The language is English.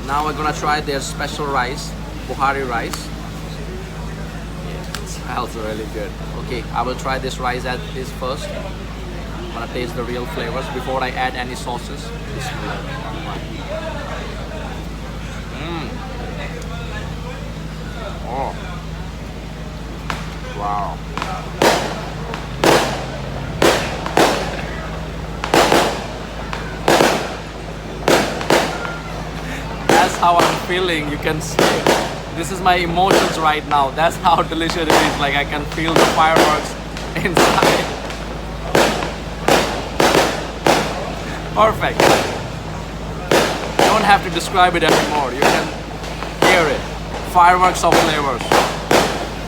Now we're gonna try their special rice, Bukhari rice. Yeah, it smells really good. Okay, I will try this rice as is first. I'm gonna taste the real flavors before I add any sauces. Bismillah. Oh. Wow. That's how I'm feeling, you can see it. This is my emotions right now. That's how delicious it is. Like I can feel the fireworks inside. Perfect. You don't have to describe it anymore. You can hear it. Fireworks of flavors.